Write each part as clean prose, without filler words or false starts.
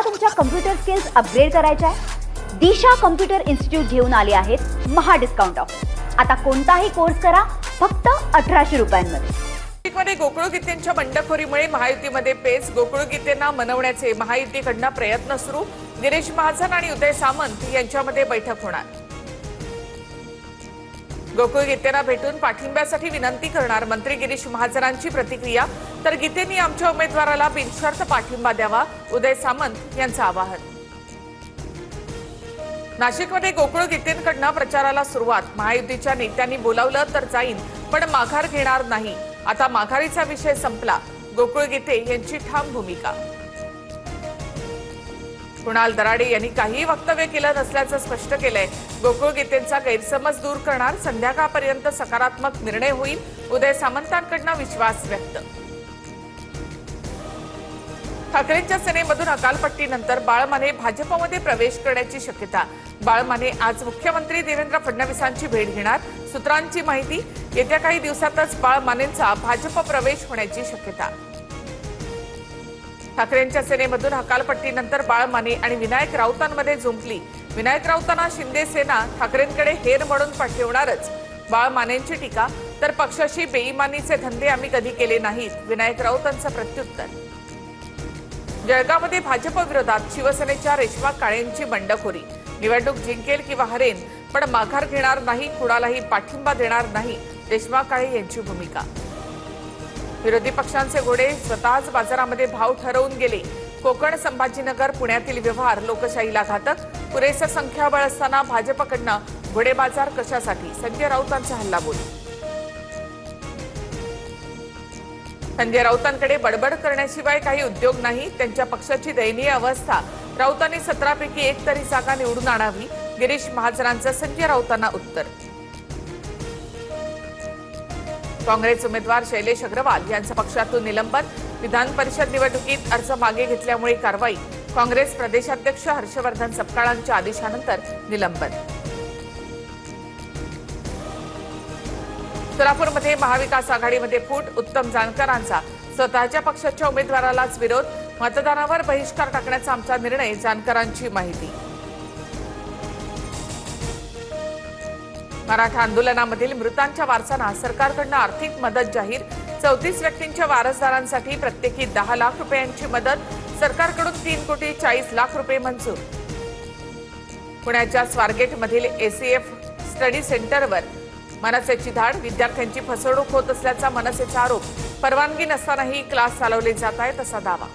तुम्हाला तुमच्या computer skills upgrade करायच्या आहे? दिशा कम्प्युटर इन्स्टिट्यूट घेऊन आले आहेत महा डिस्काउंट ऑफर। आता कोणताही कोर्स करा फक्त 1800 रुपयांमध्ये। नाशिकमध्ये गोकुळ गीतेंच्या बंडखोरीमुळे महायुतीमध्ये पेच। गोकुळ गीतेंना मनवण्याचे महायुतीकडून प्रयत्न सुरू। गिरीश महाजन आणि उदय सामंत यांच्यामध्ये बैठक होणार। गोकुळ गीतेंना भेटून पाठिंब्यासाठी विनंती करणार मंत्री गिरीश महाजनांची प्रतिक्रिया। तर गीतेंनी आमच्या उमेदवाराला बिनशर्त पाठिंबा द्यावा, उदय सामंत यांचं आवाहन। नाशिकमध्ये गोकुळ गीतेंकडून प्रचाराला सुरुवात। महायुतीच्या नेत्यांनी बोलावलं तर जाईन पण माघार घेणार नाही। आता माघारीचा विषय संपला, गोकुळ गीते यांची ठाम भूमिका। कुणाल दराडे यांनी काही वक्तव्य केलं नसल्याचं स्पष्ट केलंय। गोकुळ गीतेंचा गैरसमज दूर करणार, संध्याकाळपर्यंत सकारात्मक निर्णय होईल, उदय सामंतांकडून विश्वास व्यक्त। ठाकरेंच्या सेनेमधून हकालपट्टीनंतर बाळ माने भाजपमध्ये प्रवेश करण्याची शक्यता। बाळ माने आज मुख्यमंत्री देवेंद्र फडणवीसांची भेट घेणार। सूत्रांची माहिती, येत्या काही दिवसातच बाळ मानेंचा भाजप प्रवेश होण्याची शक्यता। ठाकरेंच्या सेनेमधून हकालपट्टीनंतर बाळ माने आणि विनायक राऊतांमध्ये झुंपली। विनायक राऊतांना शिंदे सेना ठाकरेंकडे हेर म्हणून पाठवणारच, बाळ मानेंची टीका। तर पक्षाशी बेईमानीचे धंदे आम्ही कधी केले नाहीत, विनायक राऊतांचं प्रत्युत्तर। जळगावमध्ये भाजप विरोधात शिवसेनेच्या रेश्मा काळेंची बंडखोरी। निवडणूक जिंकेल किंवा हरेन पण माघार घेणार नाही, कुणालाही पाठिंबा देणार नाही, रेश्मा काळे यांची भूमिका। विरोधी पक्षांचे घोडे स्वतःच बाजारामध्ये भाव ठरवून गेले। कोकण, संभाजीनगर, पुण्यातील व्यवहार लोकशाहीला घातक। पुरेसं संख्याबळ असताना भाजपकडनं घोडे बाजार कशासाठी, संजय राऊतांचा हल्लाबोल। संजय राऊतांकडे बडबड करण्याशिवाय काही उद्योग नाही, त्यांच्या पक्षाची दयनीय अवस्था। राऊतांनी 17 पैकी 1 तरी जागा निवडून आणावी, गिरीश महाजनांचं संजय राऊतांना उत्तर। काँग्रेस उमेदवार शैलेश अग्रवाल यांचं पक्षातून निलंबन। विधान परिषद निवडणुकीत अर्ज मागे घेतल्यामुळे कारवाई। काँग्रेस प्रदेशाध्यक्ष हर्षवर्धन सपकाळांच्या आदेशानंतर निलंबन। सोलापूरमध्ये महाविकास आघाडीमध्ये फूट। उत्तम जानकरांचा स्वतःच्या पक्षाच्या उमेदवारालाच विरोध। मतदानावर बहिष्कार टाकण्याचा आमचा निर्णय, जानकरांची माहिती। मराठा आंदोलनामधील मृतांच्या वारसांना सरकारकडून आर्थिक मदत जाहीर। 34 व्यक्तींच्या वारसदारांसाठी प्रत्येकी 10 लाख रुपयांची मदत। सरकारकडून 3,40,00,000 रुपये मंजूर। पुण्याच्या स्वारगेटमधील एसीएफ स्टडी सेंटरवर मनसेची धाड। विद्यार्थ्यांची फसवणूक होत असल्याचा मनसेचा आरोप। परवानगी नसतानाही क्लास चालवले जात आहेत असा दावा।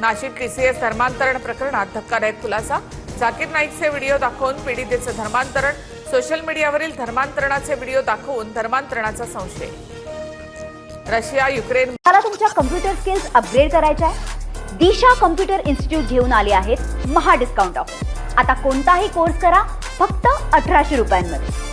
नाशिक टीसीएस धर्मांतरण प्रकरणात धक्कादायक खुलासा। झाकीर नाईकचे व्हिडिओ दाखवून पीडितेचं धर्मांतरण। सोशल मीडियावरील धर्मांतरणाचे व्हिडिओ दाखवून धर्मांतरणाचा संशय। Russia Ukraine. तुम्हाला तुमच्या कम्प्युटर स्किल्स अपग्रेड करायच्या आहे? दिशा कम्प्युटर इन्स्टिट्यूट घेऊन आले आहेत महा डिस्काउंट ऑफर। आता कोणताही कोर्स करा फक्त 1800 रुपयांमध्ये।